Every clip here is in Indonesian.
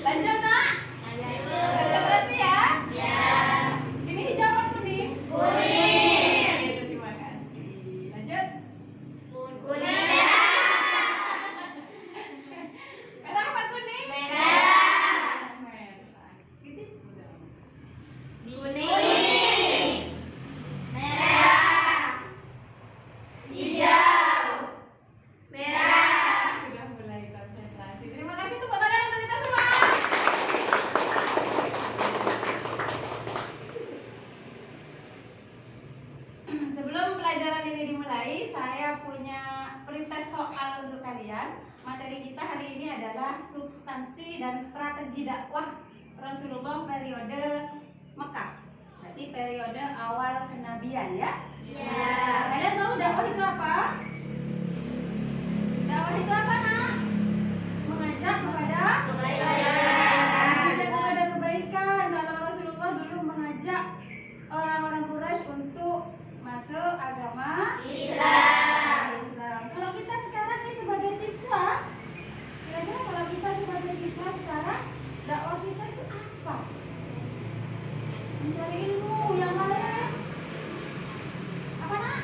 Lanjut nak. Konsentrasi ya. Ini hijau apa kuning? Kuning. Terima kasih. Lanjut. Kuning. Merah apa kuning? Merah. Merah. Gitu. Kuning. Merah. Hijau. Merah. Sudah mulai konsentrasi. Terima kasih, tepuk tangan untuk kita semua. Sebelum pelajaran ini dimulai, saya punya pretest soal untuk kalian. Materi kita hari ini adalah substansi dan strategi dakwah Rasulullah periode Mekah. Berarti periode awal kenabian ya. Kalian tahu dakwah itu apa? Dakwah itu apa nak? Mengajak kepada mengajak kepada kebaikan. Kalau Rasulullah dulu mengajak orang-orang Quraisy untuk masuk agama Islam. Kalau kita sekarang nih sebagai siswa, kira-kira kalau kita sebagai siswa sekarang, dakwah kita itu apa? Mencari ilmu yang lain. Apa nak?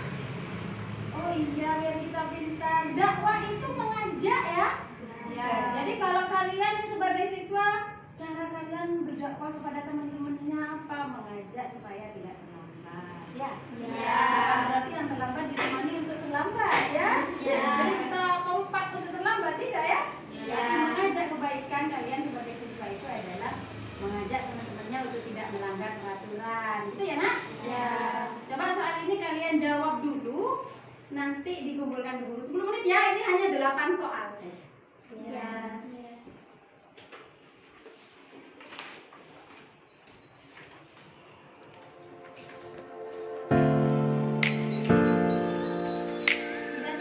Oh iya, biar kita pintar. Dakwah itu mengajak ya. Jadi kalau kalian nih sebagai siswa, cara kalian berdakwah kepada teman-temannya apa? Mengajak supaya tidak terlambat. Ya. Bukan berarti yang terlambat ditemani untuk terlambat ya. Jadi kita kompak untuk terlambat tidak ya? Tapi mengajak kebaikan kalian sebagai siswa itu adalah mengajak teman-temannya untuk tidak melanggar peraturan. Gitu ya nak? Coba soal ini kalian jawab dulu. Nanti dikumpulkan ke guru 10 menit ya. Ini hanya 8 soal saja. Dikasih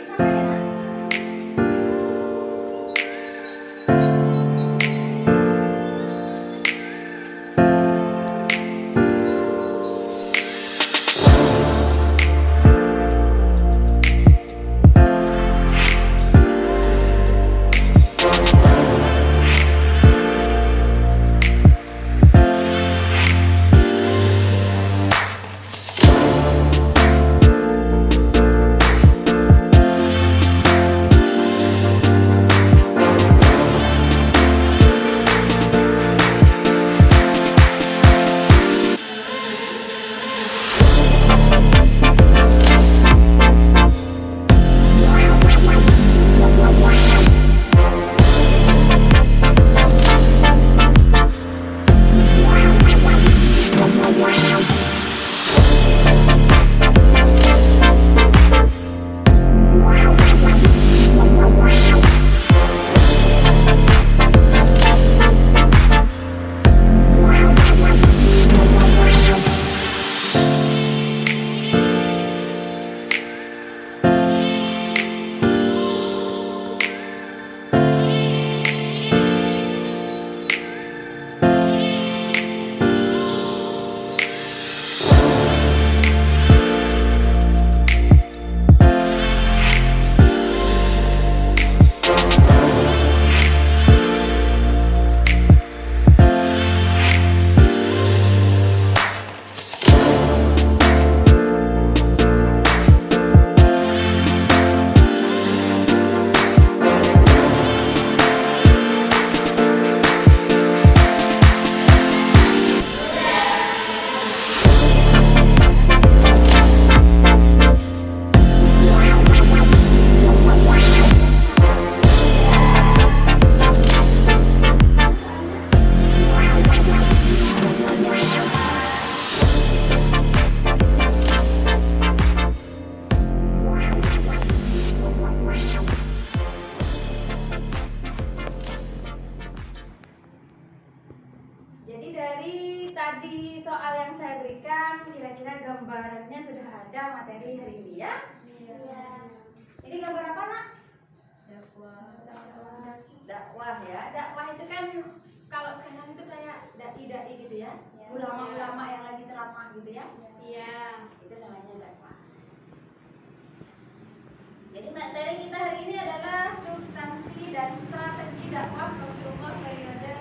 nama ya nak? Tadi soal yang saya berikan, kira-kira gambarannya sudah ada materi hari ini ya? Ini gambar apa nak? Dakwah ya. Dakwah itu kan kalau sekarang itu kayak dai-dai gitu ya. Ulama-ulama yang lagi ceramah gitu ya. Itu namanya dakwah. Jadi materi kita hari ini adalah substansi dan strategi dakwah Rasulullah periode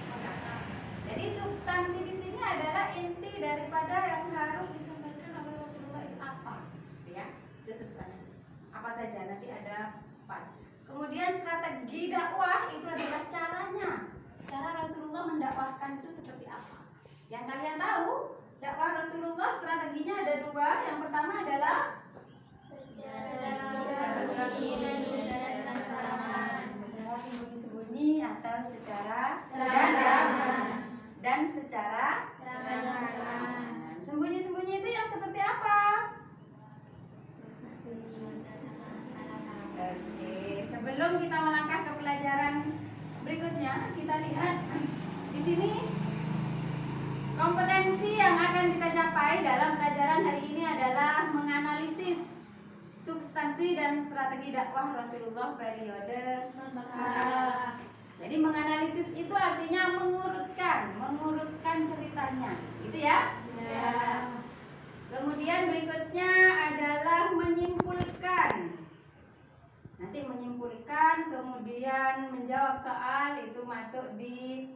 Mekah. Jadi substansi di sini adalah inti daripada yang harus disampaikan oleh Rasulullah itu apa, ya? Itu substansi. Apa saja nanti ada 4. Kemudian strategi dakwah itu adalah caranya. Cara Rasulullah mendakwahkan itu seperti apa? Yang kalian tahu, dakwah Rasulullah strateginya ada 2. Yang pertama adalah secara sembunyi-sembunyi atau secara dan secara sembunyi-sembunyi itu yang seperti apa? Oke, sebelum kita melangkah ke pelajaran berikutnya, kita lihat di sini kompetensi yang akan kita capai dalam pelajaran hari ini adalah menganalisis substansi dan strategi dakwah Rasulullah periode Mekah. Jadi menganalisis itu artinya mengurutkan ceritanya, gitu ya? Ya. Kemudian berikutnya adalah menyimpulkan. Nanti menyimpulkan, kemudian menjawab soal itu masuk di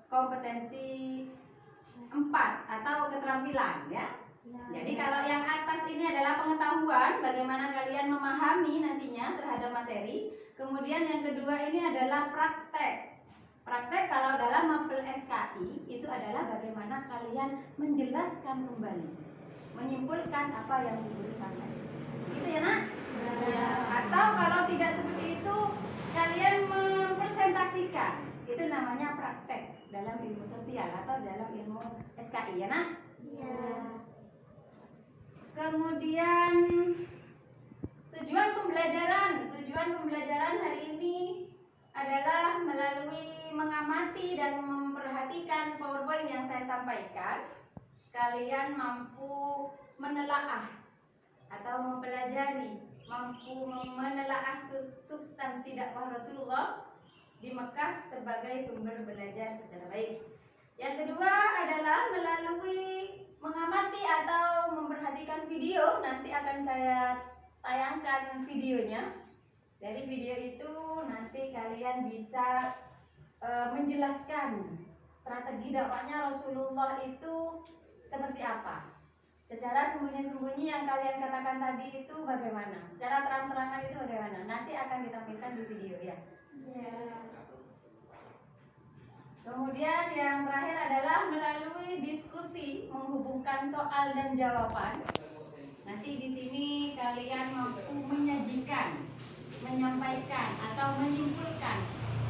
kompetensi 4 atau keterampilan, ya. Jadi kalau yang atas ini adalah pengetahuan, bagaimana kalian memahami nantinya terhadap materi. Kemudian yang kedua ini adalah praktek. Praktek kalau dalam mapel SKI itu adalah bagaimana kalian menjelaskan kembali, menyimpulkan apa yang guru sampaikan. Gitu ya, Nak? Ya. Atau kalau tidak seperti itu, kalian mempresentasikan. Itu namanya praktek dalam ilmu sosial atau dalam ilmu SKI, ya, Nak? Ya. Kemudian tujuan pembelajaran hari ini adalah melalui mengamati dan memperhatikan PowerPoint yang saya sampaikan, kalian mampu menelaah atau mempelajari, mampu menelaah substansi dakwah Rasulullah di Mekah sebagai sumber belajar secara baik. Yang kedua adalah melalui mengamati atau memperhatikan video. Nanti akan saya tayangkan videonya. Dari video itu nanti kalian bisa menjelaskan strategi dakwahnya Rasulullah itu seperti apa. Secara sembunyi-sembunyi yang kalian katakan tadi itu bagaimana, secara terang-terangan itu bagaimana, nanti akan ditampilkan di video, ya. Kemudian yang terakhir adalah melalui diskusi, menghubungkan soal dan jawaban. Nanti di sini kalian mampu menyajikan, menyampaikan atau menyimpulkan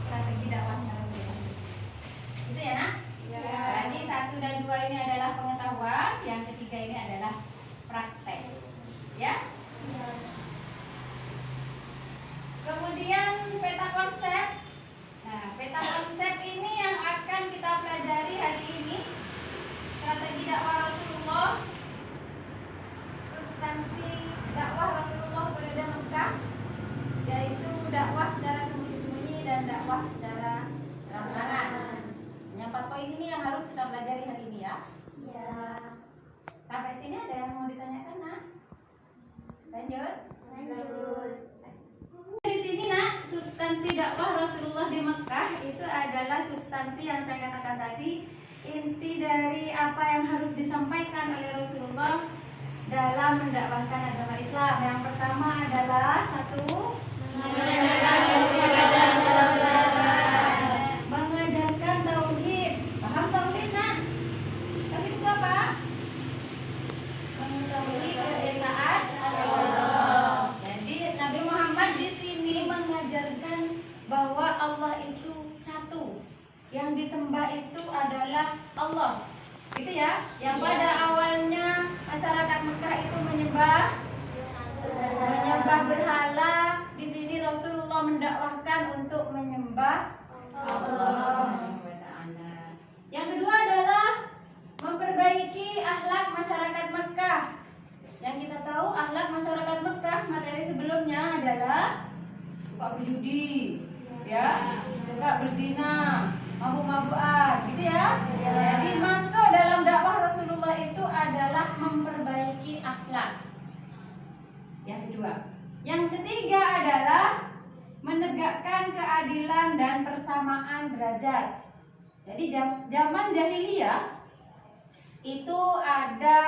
strategi dakwahnya Rasulullah. Itu ya, Nak? Ya. Berarti 1 dan 2 ini adalah pengetahuan, yang ketiga ini adalah praktek. Ya? Ya. Kemudian peta konsep. Nah, peta konsep ini yang akan kita pelajari hari ini. Strategi dakwah Rasulullah, substansi dakwah Rasulullah periode Mekah, yaitu dakwah secara sembunyi-sembunyi dan dakwah secara terang-terangan. Hanya 4 poin ini yang harus kita pelajari hari ini, ya. Ya. Sampai sini ada yang mau ditanyakan, Nak? Lanjut. Di sini, Nak, substansi dakwah Rasulullah di Mekah itu adalah substansi yang saya katakan tadi, inti dari apa yang harus disampaikan oleh Rasulullah dalam mendakwahkan agama Islam. Yang pertama adalah 1, mengajarkan tauhid. Paham tauhid, Nak? Tauhid itu apa? Mengetahui keesaan Allah. Jadi Nabi Muhammad di sini mengajarkan bahwa Allah itu satu. Yang disembah itu adalah Allah. Gitu ya. Yang pada awalnya masyarakat Mekah itu menyembah berhala. Di sini Rasulullah mendakwahkan untuk menyembah Allah Subhanahu wa taala. Yang kedua adalah memperbaiki akhlak masyarakat Mekah. Yang kita tahu akhlak masyarakat Mekah materi sebelumnya adalah suka berjudi, ya, suka berzina, mabuk-mabukan, gitu ya. Jadi masuk dalam dakwah Rasulullah itu adalah memperbaiki akhlak. Yang kedua. Yang ketiga adalah menegakkan keadilan dan persamaan derajat. Jadi zaman jahiliyah itu ada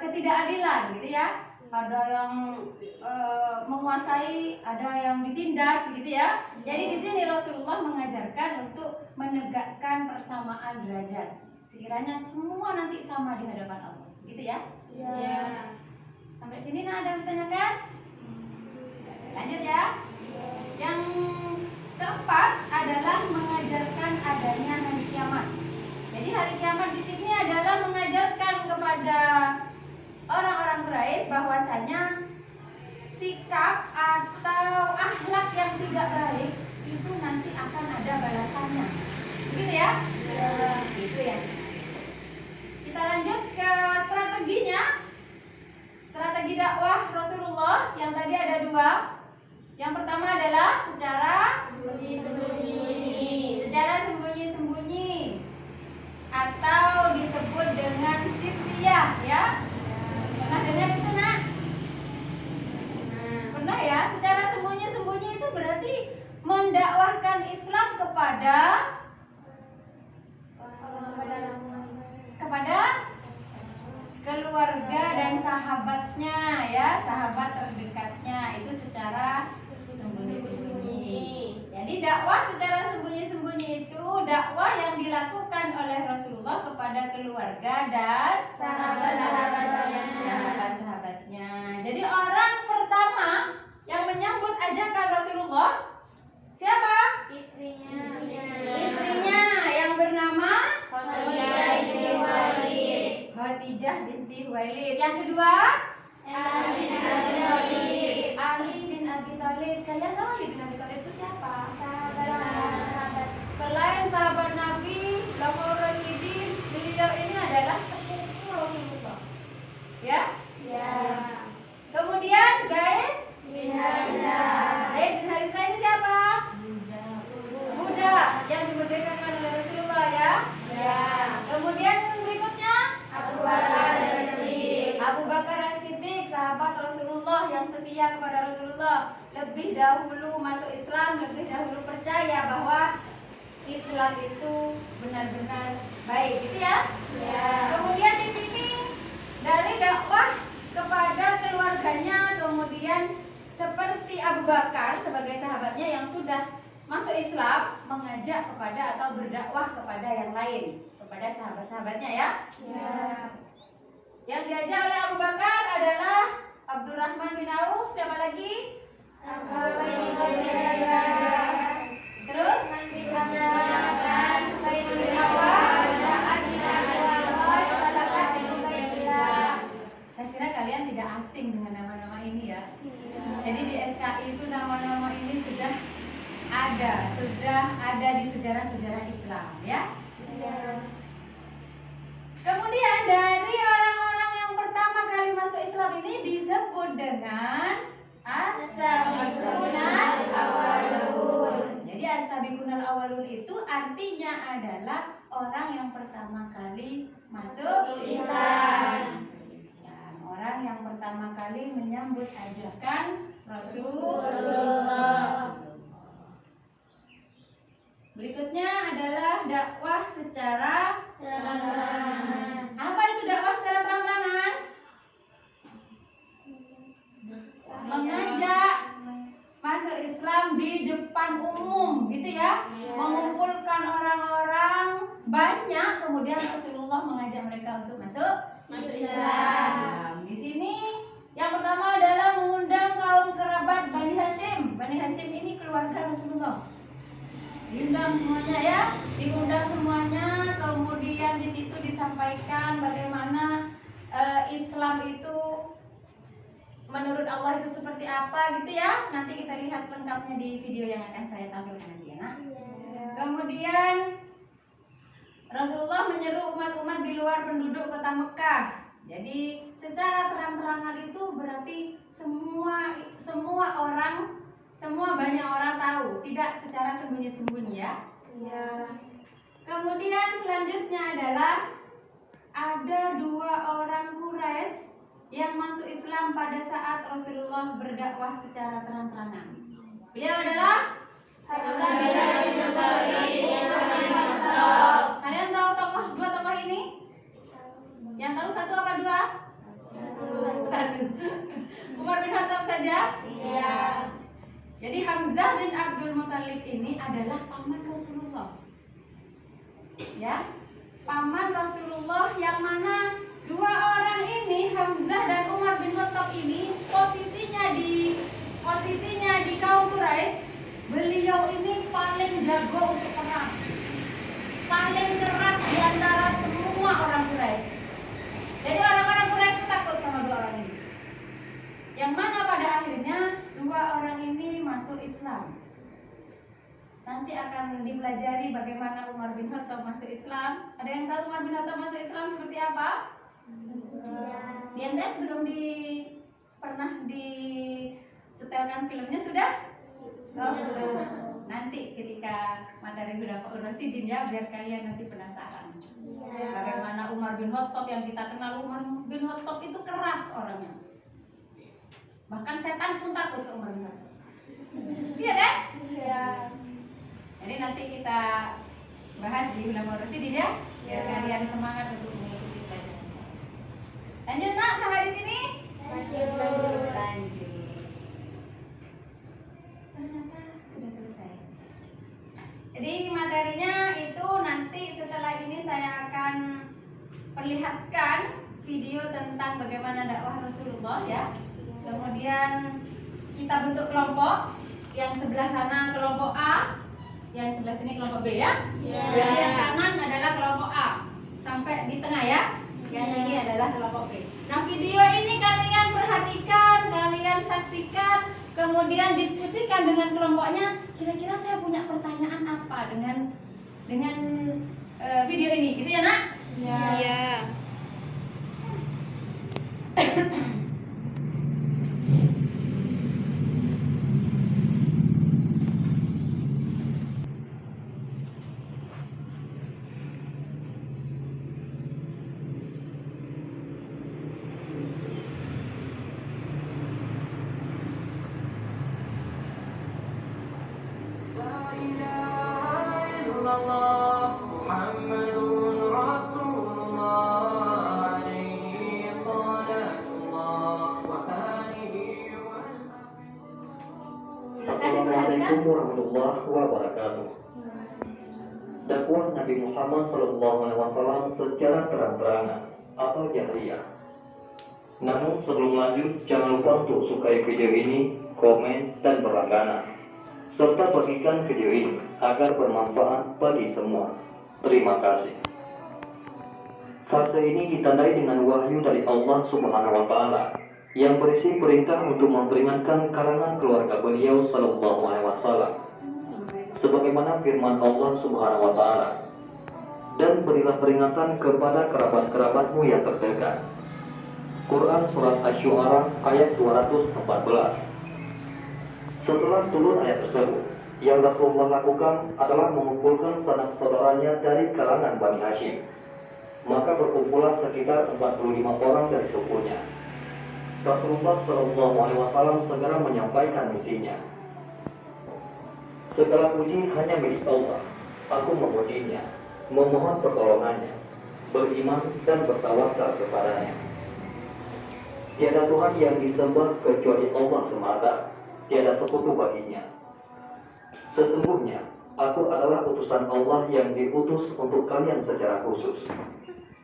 ketidakadilan gitu ya. Ada yang menguasai, ada yang ditindas gitu ya. Jadi di sini Rasulullah mengajarkan untuk menegakkan persamaan derajat. Sekiranya semua nanti sama di hadapan Allah, gitu ya. Ya. Sampai sini nah ada yang ditanyakan? Lanjut ya. Yang keempat adalah mengajarkan adanya hari kiamat. Jadi hari kiamat di sini adalah mengajarkan kepada orang-orang Quraisy bahwasanya sikap atau akhlak yang tidak baik itu nanti akan ada balasannya. Begitu ya? Itu ya. Kita lanjut ke strateginya. Strategi dakwah Rasulullah yang tadi ada dua. Yang pertama adalah secara sembunyi-sembunyi atau disebut dengan sirriyah ya. Pernah dengar itu nak? Pernah ya? Secara sembunyi-sembunyi itu berarti mendakwahkan Islam kepada keluarga dan sahabatnya ya, sahabat terdekatnya itu secara sembunyi-sembunyi. Jadi dakwah secara sembunyi-sembunyi itu dakwah yang dilakukan oleh Rasulullah kepada keluarga dan sahabat-sahabatnya. Jadi orang pertama yang menyambut ajakan Rasulullah siapa? Istrinya yang bernama Khadijah binti Huwailid. Yang kedua Ali bin Abi Thalib. Kalian tahu Ali bin Abi Thalib itu siapa? Selain sahabat Nabi, Khulafaur Rasyidin, beliau ini adalah sepupu Rasulullah. Ya? Kemudian Zaid bin Haritha ini siapa? Budak yang dimerdekakan oleh Rasulullah ya? Kemudian berikutnya Abu Bakar As-Siddiq, sahabat Rasulullah yang setia kepada Rasulullah, lebih dahulu masuk Islam, lebih dahulu percaya bahwa Islam itu benar-benar baik, gitu ya? Kemudian di sini dari dakwah kepada keluarganya, kemudian seperti Abu Bakar sebagai sahabatnya yang sudah masuk Islam, mengajak kepada atau berdakwah kepada yang lain, kepada sahabat-sahabatnya ya. Yang diajak oleh Abu Bakar adalah Abdurrahman bin Auf, siapa lagi? Terus saya kira kalian tidak asing dengan nama-nama ini ya. Jadi di SKI itu nama-nama ini sudah ada di sejarah-sejarah Islam ya. Kemudian dari orang-orang yang pertama kali masuk Islam ini disebut dengan as-sabiqunal awwalun. Jadi as-sabiqunal awwalun itu artinya adalah orang yang pertama kali masuk Islam. Orang yang pertama kali menyambut ajakan Rasulullah. Berikutnya adalah dakwah secara terang-terangan. Apa itu dakwah secara terang-terangan? Mengajak masuk Islam di depan umum, gitu ya. Mengumpulkan orang-orang banyak, kemudian Rasulullah mengajak mereka untuk masuk Islam. Di sini yang pertama adalah mengundang kaum kerabat Bani Hashim. Bani Hashim ini keluarga Rasulullah. Diundang semuanya ya, diundang semuanya, kemudian di situ disampaikan bagaimana Islam itu menurut Allah itu seperti apa gitu ya. Nanti kita lihat lengkapnya di video yang akan saya tampilkan nanti ya. Kemudian Rasulullah menyeru umat-umat di luar penduduk kota Mekah. Jadi secara terang-terangan itu berarti semua orang, banyak orang tahu, tidak secara sembunyi-sembunyi ya. Kemudian selanjutnya adalah ada 2 orang Quraisy yang masuk Islam pada saat Rasulullah berdakwah secara terang-terangan? Beliau adalah Kalian tahu dua tokoh ini? Yang tahu satu apa dua? Satu. Umar bin Khattab saja? Iya. Jadi Hamzah bin Abdul Muthalib ini adalah paman Rasulullah. Ya, paman Rasulullah yang mana dua orang ini, Hamzah dan Umar bin Khattab ini posisinya di kaum Quraisy, beliau ini paling jago untuk perang, paling keras di antara semua orang Quraisy. Jadi orang-orang Quraisy takut sama dua orang ini. Yang mana pada akhirnya dua orang ini masuk Islam. Nanti akan dipelajari bagaimana Umar bin Khattab masuk Islam. Ada yang tahu Umar bin Khattab masuk Islam seperti apa? Di MTS belum pernah disetelkan filmnya sudah? Oh, belum. Nanti ketika materi Khulafaur Rasyidin ya, biar kalian nanti penasaran. Bagaimana Umar bin Khattab yang kita kenal, Umar bin Khattab itu keras orangnya. Bahkan setan pun takut ke Umar bin Khattab. Iya kan? Iya. Jadi nanti kita bahas di Khulafaur Rasyidin ya, biar kalian semangat untuk mengikuti pelajaran saya. Lanjut nak, sampai di sini? Lanjut. Ternyata sudah selesai. Jadi materinya itu nanti setelah ini saya akan perlihatkan video tentang bagaimana dakwah Rasulullah ya. Kemudian kita bentuk kelompok. Yang sebelah sana kelompok A, yang sebelah sini kelompok B ya. Jadi yang kanan adalah kelompok A sampai di tengah ya. Yang sini adalah kelompok B. Nah, video ini kalian perhatikan, kalian saksikan, kemudian diskusikan dengan kelompoknya. Kira-kira saya punya pertanyaan apa dengan video ini, gitu ya nak? Iya. Assalamualaikum warahmatullahi wabarakatuh. Dakwah Nabi Muhammad SAW secara terang-terangan atau jahriyah. Namun sebelum lanjut, jangan lupa untuk sukai video ini, komen, dan berlangganan, serta bagikan video ini agar bermanfaat bagi semua. Terima kasih. Fase ini ditandai dengan wahyu dari Allah Subhanahu wa Ta'ala yang berisi perintah untuk memperingatkan kalangan keluarga beliau Sallallahu Alaihi Wasallam, sebagaimana firman Allah Subhanahu Wa Taala, dan berilah peringatan kepada kerabat-kerabatmu yang terdekat. Quran Surat Asy-Syu'ara ayat 214. Setelah turun ayat tersebut, yang Rasulullah lakukan adalah mengumpulkan sanak saudaranya dari kalangan Bani Hashim. Maka berkumpullah sekitar 45 orang dari sukunya. Rasulullah SAW segera menyampaikan misinya. Segala puji hanya milik Allah. Aku memujinya, memohon pertolongannya, beriman dan bertawakal kepadanya. Tiada Tuhan yang disembah kecuali Allah semata, tiada sekutu baginya. Sesungguhnya, aku adalah utusan Allah yang diutus untuk kalian secara khusus,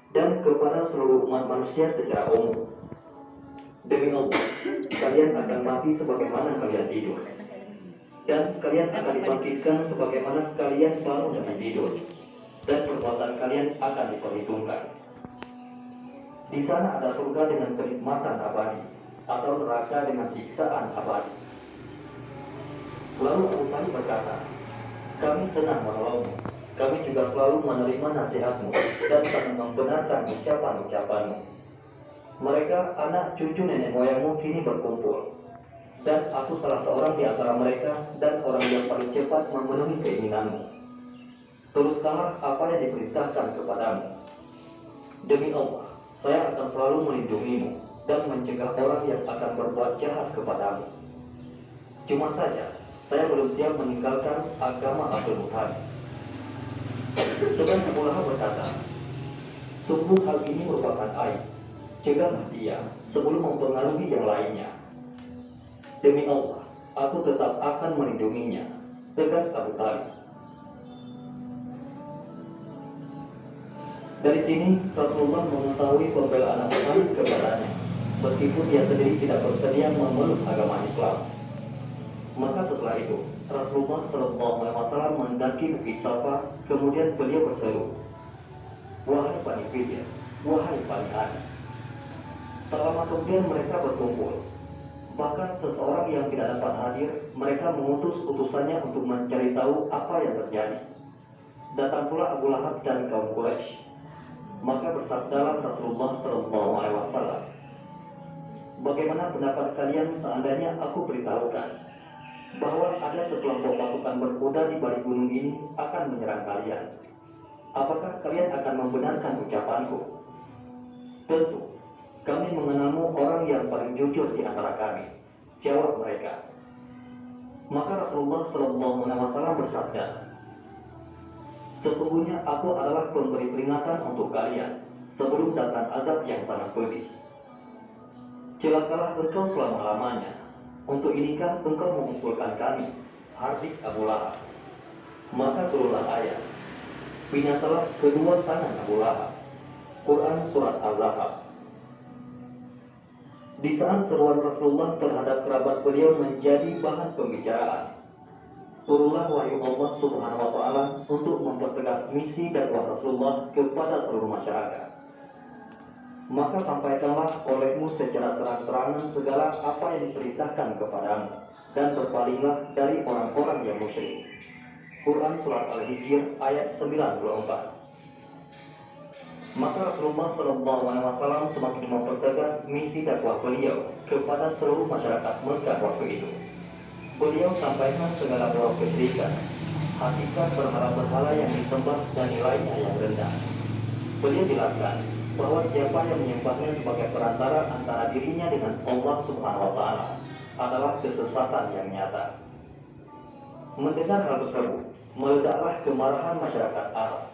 dan kepada seluruh umat manusia secara umum. Demi Allah, kalian akan mati sebagaimana kalian tidur, dan kalian akan dibangkitkan sebagaimana kalian bangun dari tidur, dan perbuatan kalian akan diperhitungkan. Di sana ada surga dengan kenikmatan abadi, atau neraka dengan siksaan abadi. Lalu Abu Talib berkata, kami senang menolongmu, kami juga selalu menerima nasihatmu, dan sangat membenarkan ucapan-ucapanmu. Mereka, anak cucu nenek moyangmu kini berkumpul, dan aku salah seorang di antara mereka dan orang yang paling cepat memenuhi keinginanmu. Teruskanlah apa yang diperintahkan kepadamu. Demi Allah, saya akan selalu melindungimu dan mencegah orang yang akan berbuat jahat kepadamu. Cuma saja, saya belum siap meninggalkan agama Abdul Muthalib. Sedang Abu Lahab berkata, sungguh hal ini merupakan aib. Cegahlah dia sebelum mempengaruhi yang lainnya. Demi Allah, aku tetap akan melindunginya, tegas Abu Talib. Dari sini, Rasulullah mengetahui pembelaan Abu Talib kepadanya, meskipun dia sendiri tidak bersedia memeluk agama Islam. Maka setelah itu, Rasulullah SAW mendaki Bukit Safa, kemudian beliau berseru, wahai Bani Fidyah, wahai Bani Adi. Tak lama kemudian mereka berkumpul. Bahkan seseorang yang tidak dapat hadir, mereka mengutus utusannya untuk mencari tahu apa yang terjadi. Datang pula Abu Lahab dan kaum Quraisy. Maka bersabdalah Rasulullah SAW, bagaimana pendapat kalian seandainya aku beritahukan bahwa ada sekelompok pasukan berkuda di balik gunung ini akan menyerang kalian? Apakah kalian akan membenarkan ucapanku? Tentu, kami mengenalmu orang yang paling jujur di antara kami, jawab mereka. Maka Rasulullah SAW bersabda, sesungguhnya aku adalah pemberi peringatan untuk kalian sebelum datang azab yang sangat pedih. Celakalah engkau selama-lamanya. Untuk inikah engkau mengumpulkan kami, hardik Abu Lahab. Maka turunlah ayat, binasalah kedua tangan Abu Lahab. Quran Surat Al-Lahab. Di saat seruan Rasulullah terhadap kerabat beliau menjadi bahan pembicaraan, turunlah wahyu Allah Subhanahu wa Ta'ala untuk mempertegas misi dakwah Rasulullah kepada seluruh masyarakat. Maka sampaikanlah olehmu secara terang-terangan segala apa yang diperintahkan kepadamu, dan berpalinglah dari orang-orang yang musyrik. Quran Surat Al-Hijr ayat 94. Maka Rasulullah SAW semakin mempertegas misi dakwah beliau kepada seluruh masyarakat Mekah waktu itu. Beliau sampaikan segala bentuk kesyirikan, hakikat berhala-berhala yang disembah dan nilainya yang rendah. Beliau jelaskan bahwa siapa yang menyembahnya sebagai perantara antara dirinya dengan Allah Subhanahu wa Ta'ala adalah kesesatan yang nyata. Mendengar hal tersebut, meledaklah kemarahan masyarakat Arab.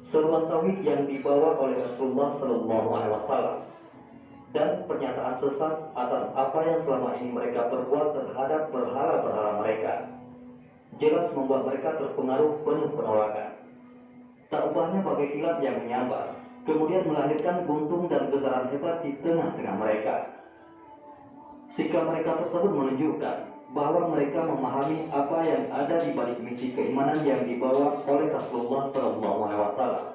Seruan tauhid yang dibawa oleh Rasulullah SAW dan pernyataan sesat atas apa yang selama ini mereka perbuat terhadap berhala-berhala mereka jelas membuat mereka terpengaruh penuh penolakan. Tak ubahnya bagai kilat yang menyambar, kemudian melahirkan guntung dan getaran hebat di tengah-tengah mereka. Sikap mereka tersebut menunjukkan bahwa mereka memahami apa yang ada di balik misi keimanan yang dibawa oleh Rasulullah SAW,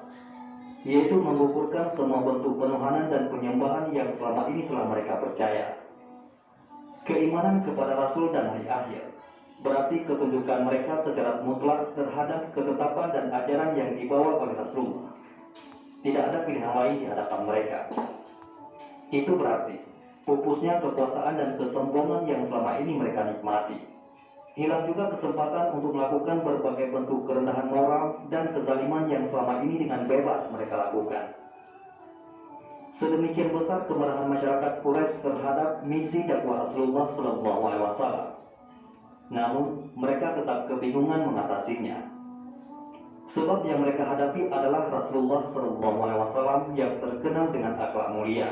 yaitu menggugurkan semua bentuk penuhanan dan penyembahan yang selama ini telah mereka percaya. Keimanan kepada Rasul dan hari akhir berarti ketundukan mereka secara mutlak terhadap ketetapan dan ajaran yang dibawa oleh Rasulullah. Tidak ada pilihan lain di hadapan mereka. Itu berarti pupusnya kekuasaan dan kesombongan yang selama ini mereka nikmati. Hilang juga kesempatan untuk melakukan berbagai bentuk kerendahan moral dan kezaliman yang selama ini dengan bebas mereka lakukan. Sedemikian besar kemarahan masyarakat Quraisy terhadap misi dakwah Rasulullah SAW. Namun mereka tetap kebingungan mengatasinya. Sebab yang mereka hadapi adalah Rasulullah SAW yang terkenal dengan akhlak mulia,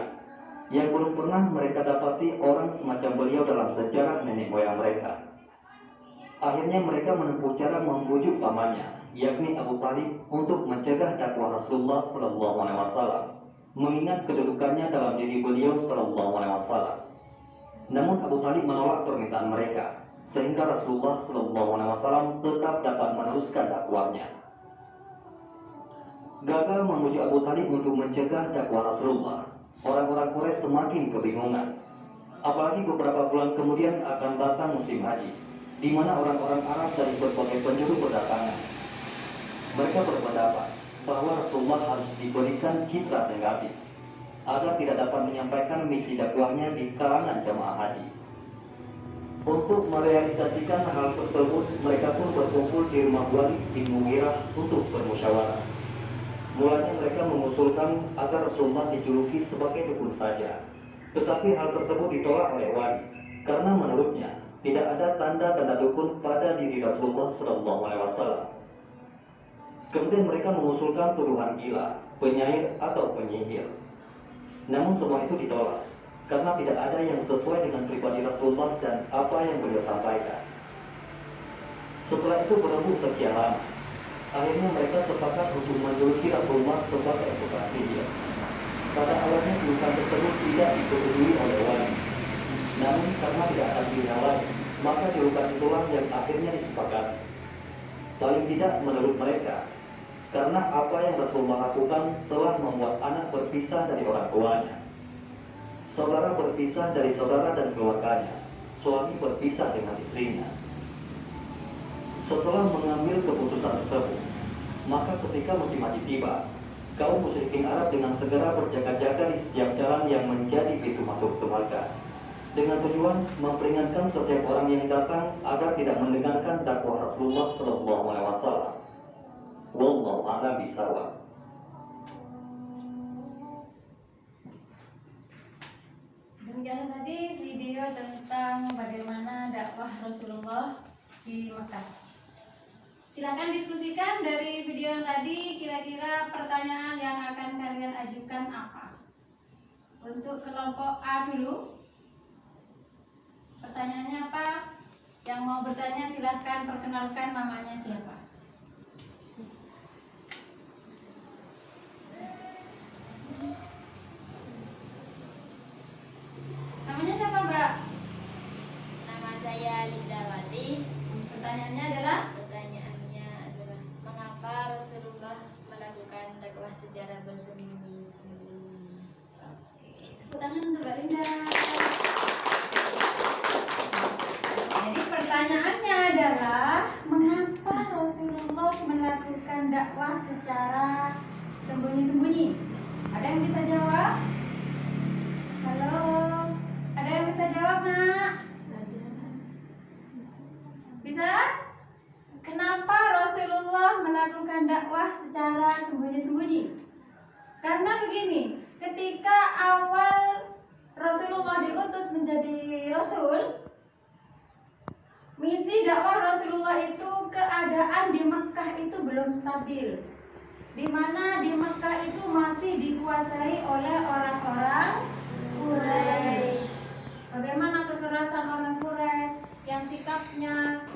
yang belum pernah mereka dapati orang semacam beliau dalam sejarah nenek moyang mereka. Akhirnya mereka menempuh cara membujuk pamannya, yakni Abu Talib, untuk mencegah dakwah Rasulullah SAW, mengingat kedudukannya dalam diri beliau SAW. Namun Abu Talib menolak permintaan mereka, sehingga Rasulullah SAW tetap dapat meneruskan dakwahnya. Gagal membujuk Abu Talib untuk mencegah dakwah Rasulullah, orang-orang Quraisy semakin kebingungan. Apalagi beberapa bulan kemudian akan datang musim haji, di mana orang-orang Arab dari berbagai penjuru berdatangan. Mereka berpendapat bahwa Rasulullah harus diberikan citra negatif agar tidak dapat menyampaikan misi dakwahnya di kalangan jamaah haji. Untuk merealisasikan hal tersebut, mereka pun berkumpul di rumah Walid bin Mughirah untuk bermusyawarah. Mulanya mereka mengusulkan agar Rasulullah dijuluki sebagai dukun saja, Tetapi hal tersebut ditolak oleh wali karena menurutnya tidak ada tanda-tanda dukun pada diri Rasulullah SAW. Kemudian mereka mengusulkan tuduhan gila, penyair atau penyihir. Namun semua itu ditolak karena tidak ada yang sesuai dengan pribadi Rasulullah dan apa yang beliau sampaikan. Setelah itu berembuk sekian lama, akhirnya mereka sepakat untuk menjuluki Rasulullah sebagai reputasi dia. Pada awalnya julukan tersebut tidak disetujui oleh wali. Namun karena tidak ada pilihan lain, maka julukan itulah yang akhirnya disepakati. Paling tidak menurut mereka, karena apa yang Rasulullah lakukan telah membuat anak berpisah dari orang tuanya, saudara berpisah dari saudara dan keluarganya, suami berpisah dengan istrinya. Setelah mengambil keputusan tersebut, maka ketika musim haji tiba, kaum musyrikin Arab dengan segera berjaga-jaga di setiap jalan yang menjadi pintu masuk ke Makkah, dengan tujuan memperingatkan setiap orang yang datang agar tidak mendengarkan dakwah Rasulullah SAW. Wallahu a'lam bishawab. Demikian tadi video tentang bagaimana dakwah Rasulullah di Mekah. Silakan diskusikan dari video yang tadi, kira-kira pertanyaan yang akan kalian ajukan apa? Untuk kelompok A dulu, pertanyaannya apa? Yang mau bertanya silahkan perkenalkan namanya siapa. Namanya siapa, Mbak? Nama saya Lindawati. Pertanyaannya adalah Pertanyaannya adalah mengapa Rasulullah melakukan dakwah secara bersembunyi-sembunyi? tepuk tangan untuk Mbak Linda. Jadi pertanyaannya adalah mengapa Rasulullah melakukan dakwah secara sembunyi-sembunyi? Ada yang bisa jawab? Halo, ada yang bisa jawab, Nak? Bisa? Kenapa Rasulullah melakukan dakwah secara sembunyi-sembunyi? Karena begini, ketika awal Rasulullah diutus menjadi Rasul, misi dakwah Rasulullah itu keadaan di Mekah itu belum stabil, di mana di Mekah itu masih dikuasai oleh orang-orang Quraisy. Bagaimana kekerasan orang Quraisy yang sikapnya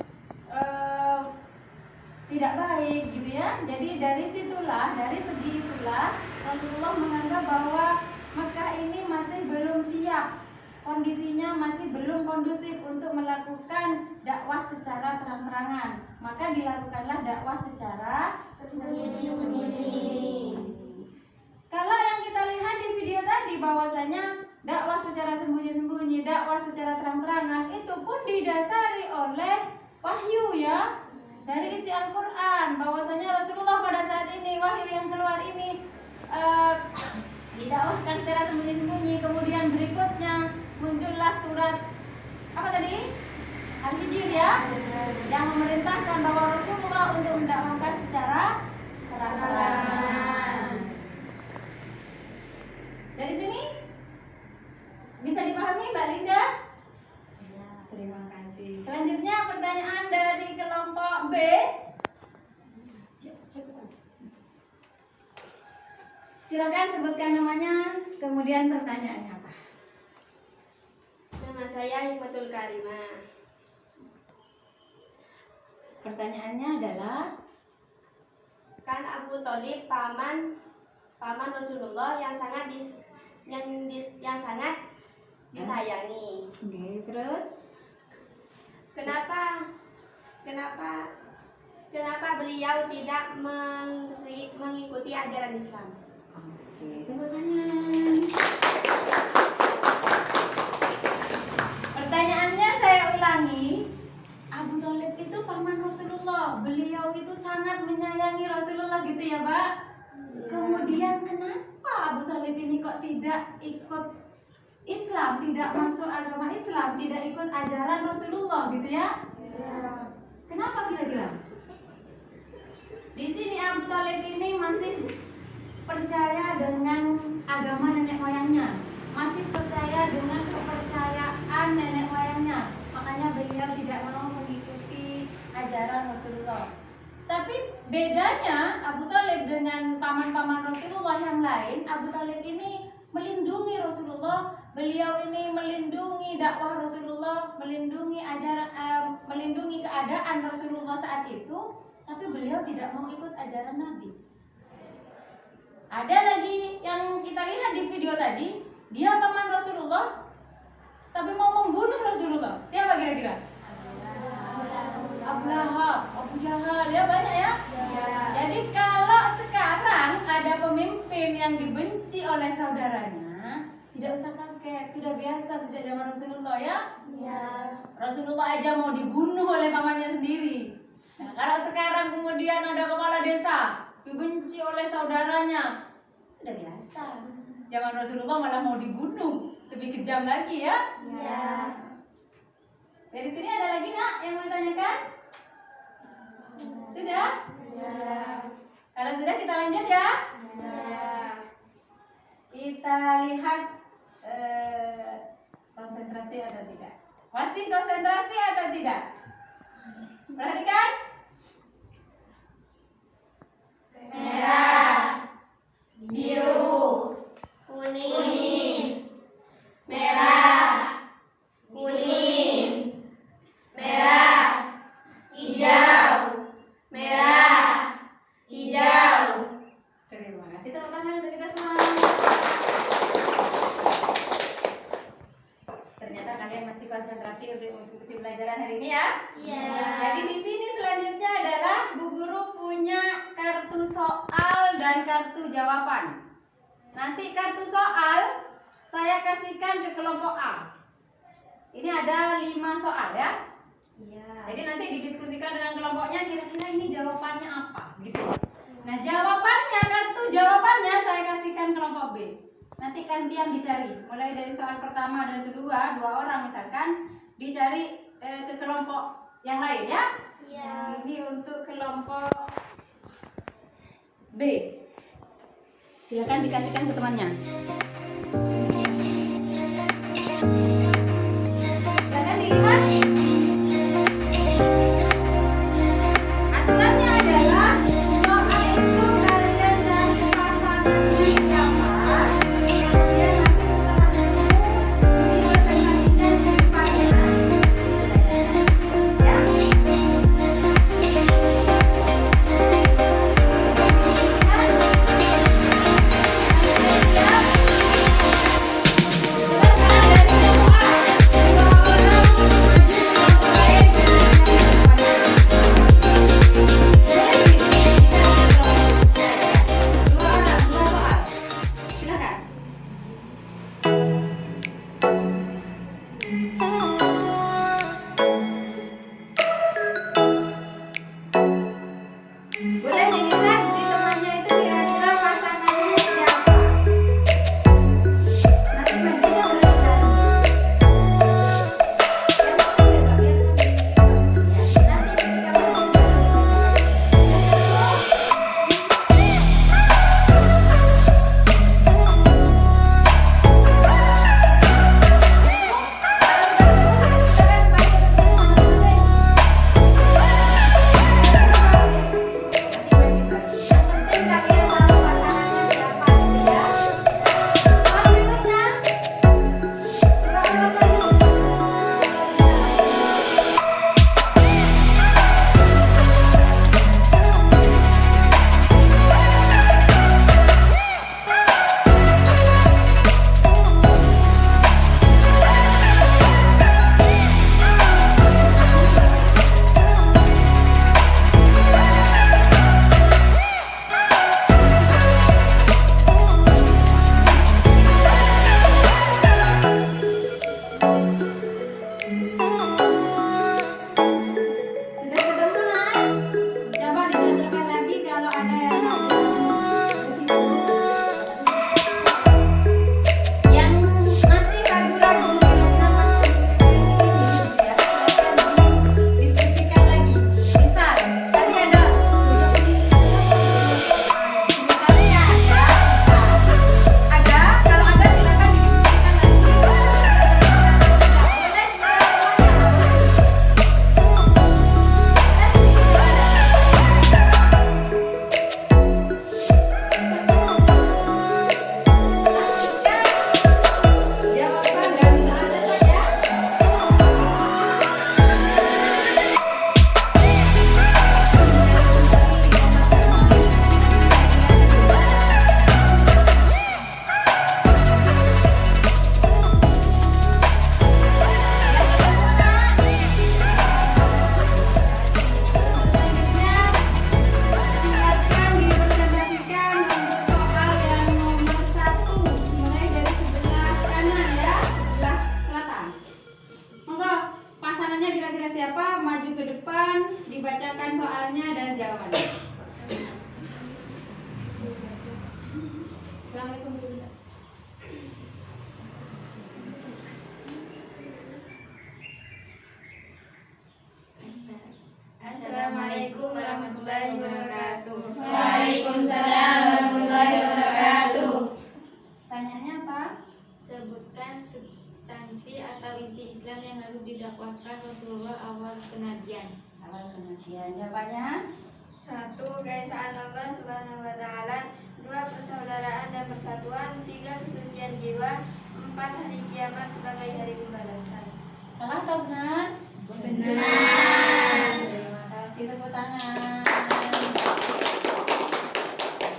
tidak baik gitu ya. Jadi dari situlah, dari segi itulah Rasulullah menganggap bahwa Mekah ini masih belum siap, kondisinya masih belum kondusif untuk melakukan dakwah secara terang-terangan. Maka dilakukanlah dakwah secara sembunyi-sembunyi. Kalau yang kita lihat di video tadi bahwasanya dakwah secara sembunyi-sembunyi, dakwah secara terang-terangan itu pun didasari oleh wahyu ya, dari isi Al-Quran, bahwasanya Rasulullah pada saat ini wahyu yang keluar ini didakwahkan secara sembunyi-sembunyi. Kemudian berikutnya muncullah surat apa tadi? Al-Hijr ya, yang memerintahkan bahwa Rasulullah untuk mendakwahkan secara terang-terangan. Dari sini bisa dipahami, Mbak Linda? Terima kasih. Selanjutnya pertanyaan dari kelompok B. Silakan sebutkan namanya, kemudian pertanyaannya apa? Nama saya Hikmatul Karimah. Pertanyaannya adalah, Kan Abu Thalib paman Rasulullah yang sangat disayangi. oke, terus Kenapa beliau tidak mengikuti ajaran Islam? oke, tepuk tangan. Pertanyaannya saya ulangi. Abu Thalib itu paman Rasulullah. Beliau itu sangat menyayangi Rasulullah gitu ya, Mbak? Kemudian kenapa Abu Thalib ini kok tidak ikut Islam, tidak masuk agama Islam, tidak ikut ajaran Rasulullah gitu ya? Kenapa kira-kira? Di sini Abu Thalib ini masih percaya dengan agama nenek moyangnya. masih percaya dengan kepercayaan nenek moyangnya. Makanya beliau tidak mau mengikuti ajaran Rasulullah. Tapi bedanya Abu Thalib dengan paman-paman Rasulullah yang lain, Abu Thalib ini melindungi Rasulullah, beliau ini melindungi dakwah Rasulullah, melindungi melindungi keadaan Rasulullah saat itu, tapi beliau tidak mau ikut ajaran Nabi. Ada lagi yang kita lihat di video tadi, dia paman Rasulullah, tapi mau membunuh Rasulullah. Siapa kira-kira? Abu Lahab, Abu Jahal, ya banyak ya? Jadi kalau sekarang ada pemimpin yang dibenci oleh saudaranya, tidak usah kaget, sudah biasa sejak zaman Rasulullah ya? Rasulullah aja mau dibunuh oleh pamannya sendiri. Nah, kalau sekarang kemudian ada kepala desa dibenci oleh saudaranya, sudah biasa. Zaman Rasulullah malah mau dibunuh, lebih kejam lagi ya? Dari sini ada lagi nak yang mau ditanyakan? Sudah? Kalau sudah kita lanjut ya? Kita lihat konsentrasi atau tidak? Masih konsentrasi atau tidak? Perhatikan. Merah, biru, kuning, merah, kuning, merah, hijau, merah, hijau. Terima kasih, tepuk tangan untuk kita semua. Ternyata kalian masih konsentrasi untuk mengikuti pelajaran hari ini ya? Jadi di sini selanjutnya adalah Bu Guru punya kartu soal dan kartu jawaban. Nanti kartu soal saya kasihkan ke kelompok A. Ini ada 5 soal ya. Jadi nanti didiskusikan dengan kelompoknya, kira-kira ini jawabannya apa gitu. Nah jawabannya, kartu jawabannya saya kasihkan kelompok B. Nanti gantian dicari, mulai dari soal pertama dan kedua, 2 orang misalkan, dicari ke kelompok yang lain ya. Ini untuk kelompok B. Silakan dikasihkan ke temannya. Silakan dilihat. Aturannya adalah soal itu kalian cari pasangannya siapa. Kemudian nanti setelah itu dipresentasikan di depan ya. Boleh dilihat di temannya itu kira-kira pasangannya siapa. Nanti bajunya boleh warahmatullahi wabarakatuh. Waalaikumsalam warahmatullahi wabarakatuh. Tanyanya apa? Sebutkan substansi atau inti Islam yang harus didakwahkan Rasulullah awal kenabian. Awal kenabian. Jawabannya? 1. Keesaan Allah Subhanahu wa taala. 2. Persaudaraan dan persatuan. 3. Kesucian jiwa. 4. Hari kiamat sebagai hari pembalasan. Salah atau benar? Benar. Terima kasih, tepuk tangan.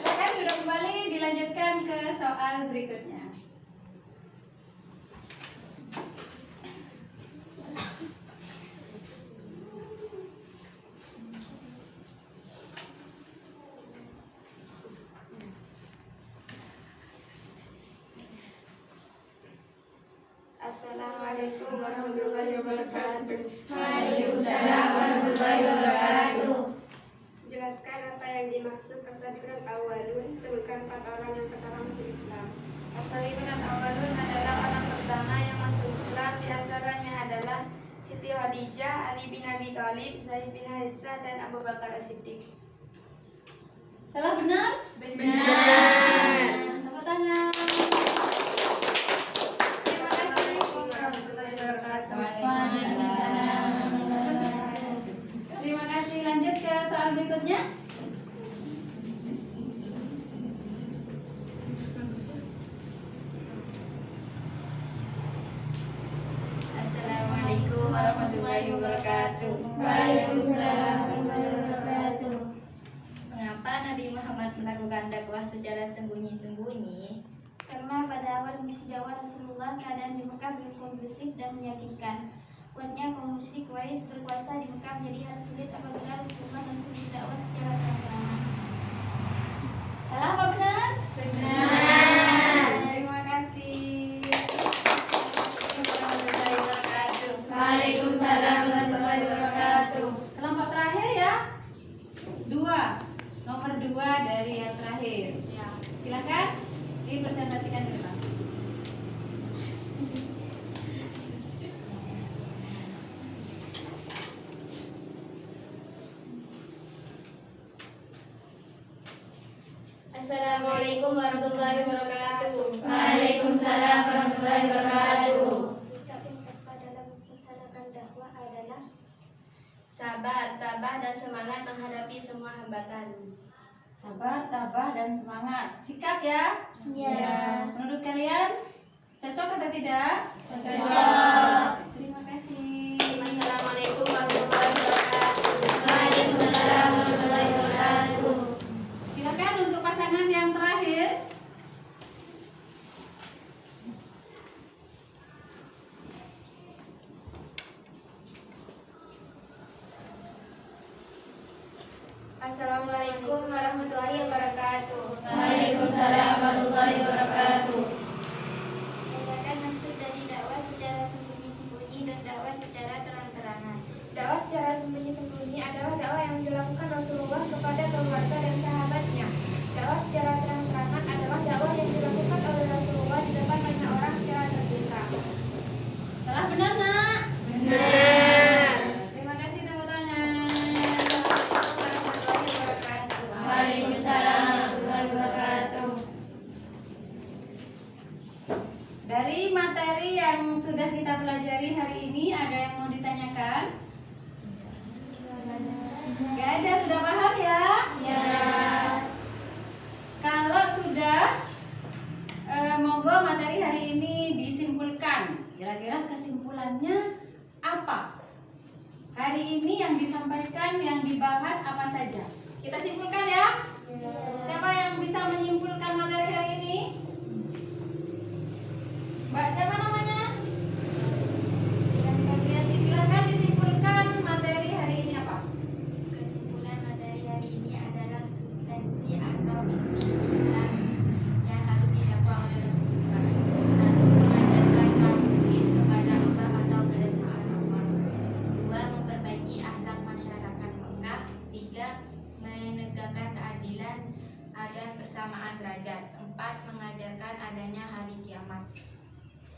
Silakan sudah kembali dilanjutkan ke soal berikutnya. Assalamualaikum warahmatullahi wabarakatuh. Waalaikumsalam warahmatullahi wabarakatuh. Jelaskan apa yang dimaksud as-sabiqun awalun. Sebutkan 4 orang yang pertama masuk Islam. As-sabiqun awalun adalah orang pertama yang masuk Islam. Di antaranya adalah Siti Khadijah, Ali bin Abi Thalib, Zaid bin Harisah, dan Abu Bakar As-Siddiq. Salah benar? Benar. Tepuk tangan. Terima kasih warahmatullahi wabarakatuh. Terima kasih. Lanjut ke soal berikutnya. Assalamualaikum warahmatullahi wabarakatuh. Waalaikumsalam warahmatullahi wabarakatuh. Mengapa Nabi Muhammad melakukan dakwah secara sembunyi-sembunyi? Karena pada awal misi dakwah Rasulullah keadaan di Mekah belum kondusif dan meyakinkan. Kuatnya kaum musyrik Quraisy berkuasa di Mekah menjadi hal sulit apabila Rasulullah langsung berdakwah secara terang-terangan. Salah apa benar? Benar. Terima kasih. Warahmatullahi wabarakatuh. Waalaikumsalam warahmatullahi wabarakatuh. Kelompok terakhir ya. 2. Nomor 2 dari yang terakhir. Ya. Silakan dipresentasikan ke depan. Assalamualaikum warahmatullahi wabarakatuh. Waalaikumsalam warahmatullahi wabarakatuh. Sikap yang tepat dalam melaksanakan dakwah adalah Sabar, tabah, dan semangat menghadapi semua hambatan. Sabar, tabah, dan semangat. Sikap ya. Ya. Menurut kalian cocok atau tidak? Cocok. Terima kasih. Assalamualaikum warahmatullahi wabarakatuh. Waalaikumsalam warahmatullahi wabarakatuh. Silakan untuk pasangan yang terakhir. Assalamualaikum warahmatullahi wabarakatuh. Waalaikumsalam warahmatullahi wabarakatuh. Bedakan maksud dari dakwah secara sembunyi-sembunyi dan dakwah secara terang-terangan. Dakwah secara sembunyi-sembunyi adalah dakwah yang dilakukan Rasulullah kepada keluarga dan sahabatnya. Dakwah secara terang-terangan adalah dakwah yang dilakukan oleh Rasulullah di depan banyak orang secara terbuka. Salah benar, Nak? Benar. Terima kasih, tepuk tangan. Warahmatullahi wabarakatuh. Waalaikumsalam warahmatullahi wabarakatuh. Dari materi yang sudah kita pelajari hari ini, ada yang mau ditanyakan? Gak ada, sudah paham ya? Ya. Kalau sudah, monggo materi hari ini disimpulkan. Kira-kira kesimpulannya apa? Hari ini yang disampaikan, yang dibahas apa saja? Kita simpulkan ya? Siapa yang bisa menyimpulkan materi hari ini? Mbak, siapa namanya? Silakan disimpulkan materi hari ini apa? Kesimpulan materi hari ini adalah substansi atau inti Islam yang harus didakwah oleh Rasulullah. 1. Mengajarkan kaum mukmin kepada Allah atau keesaan Allah. 2. Memperbaiki akhlak masyarakat Mekah. 3. Menegakkan keadilan dan persamaan derajat. 4. Mengajarkan adanya hari kiamat.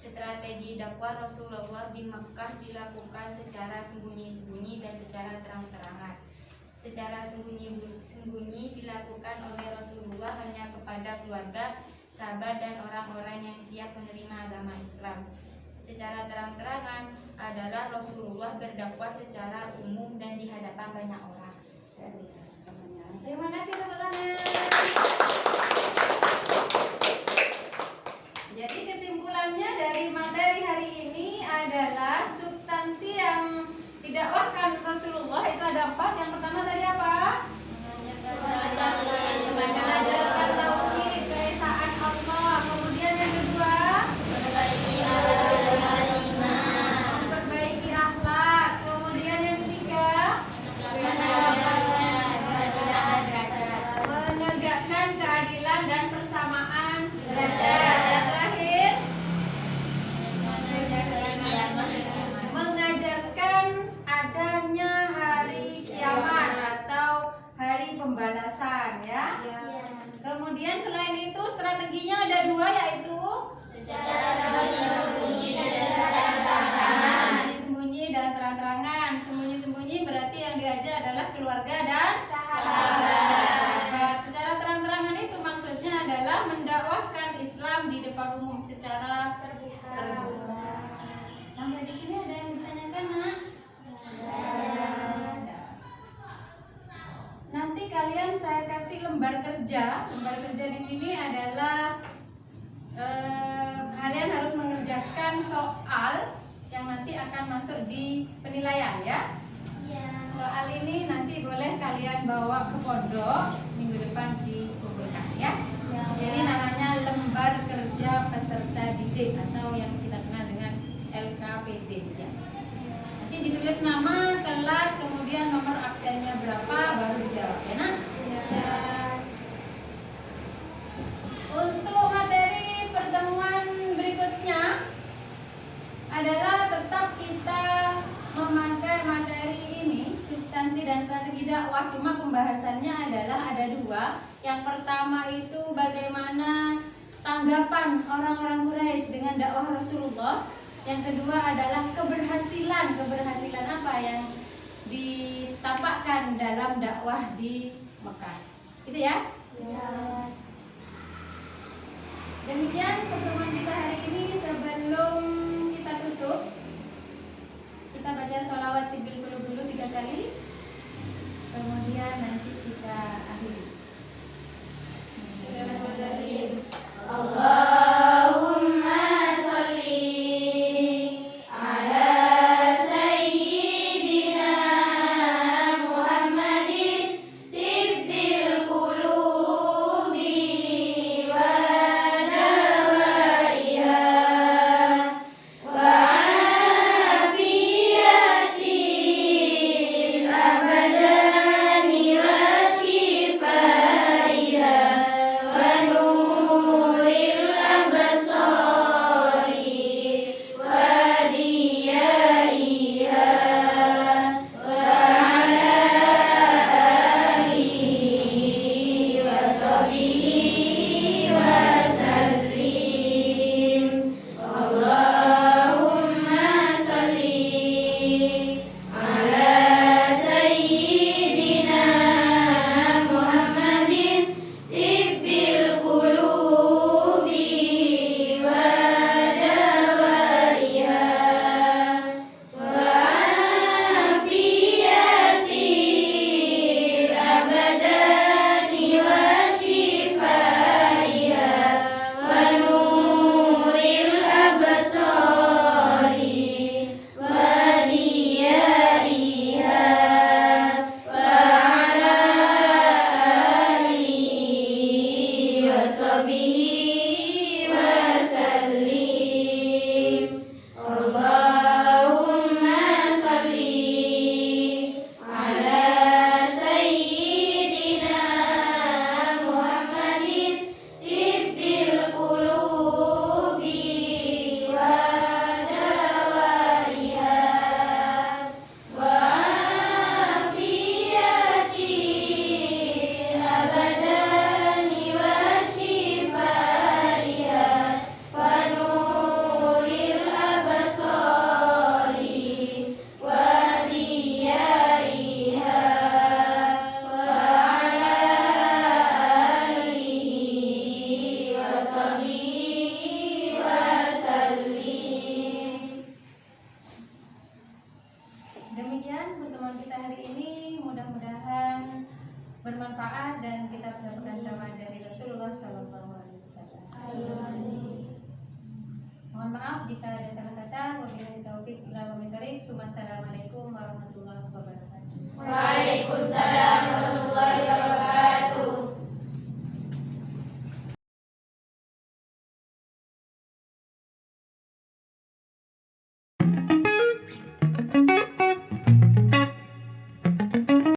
Strategi dakwah Rasulullah di Makkah dilakukan secara sembunyi-sembunyi dan secara terang-terangan. secara sembunyi dilakukan oleh Rasulullah hanya kepada keluarga, sahabat, dan orang-orang yang siap menerima agama Islam. Secara terang-terangan adalah Rasulullah berdakwah secara umum dan di hadapan banyak orang. Terima kasih teman-teman. Jadi kesimpulannya dari materi hari ini adalah substansi yang didakwahkan Rasulullah itu ada 4. Yang pertama tadi apa? Mengajarkan tauhid, keesaan Allah. Kemudian yang kedua, memperbaiki akhlak. Kemudian yang ketiga, menegakkan keadilan dan persamaan derajat. Yang terakhir, mengajarkan adanya hari kiamat atau hari pembalasan, ya. Kemudian selain itu strateginya ada 2, yaitu sembunyi dan terang-terangan. Sembunyi berarti yang diajak adalah keluarga dan sahabat. Secara terang-terangan itu maksudnya adalah mendakwahkan Islam di depan umum secara terbuka. Sampai di sini ada yang ditanyakan, Nak? Nanti kalian saya kasih lembar kerja. Lembar kerja di sini adalah kalian harus mengerjakan soal yang nanti akan masuk di penilaian, ya. Soal ini nanti boleh kalian bawa ke pondok, minggu depan dikumpulkan, ya. Ini namanya lembar kerja peserta didik atau yang kita kenal dengan LKPD, ya. Nanti ditulis nama, kelas, kemudian nomor absennya berapa, baru dijawab, ya, Nak? Untuk materi pertemuan berikutnya adalah tetap kita memakai materi ini, substansi dan strategi dakwah. Cuma pembahasannya adalah ada 2. Yang pertama itu bagaimana tanggapan orang-orang Quraisy dengan dakwah Rasulullah. Yang kedua adalah keberhasilan apa yang ditampakkan dalam dakwah di Mekah. Itu ya? Demikian pertemuan kita hari ini. Sebelum kita tutup, kita baca sholawat tibil qulub dulu 3 kali. Kemudian nanti kita akhiri. Allahumma sholli ala sayyidina Muhammadin tibbil qulubi wa dawaiha wa afiyatil abdani wa shifa Wabillahi taufik wal hidayah. Wassalamualaikum warahmatullahi wabarakatuh.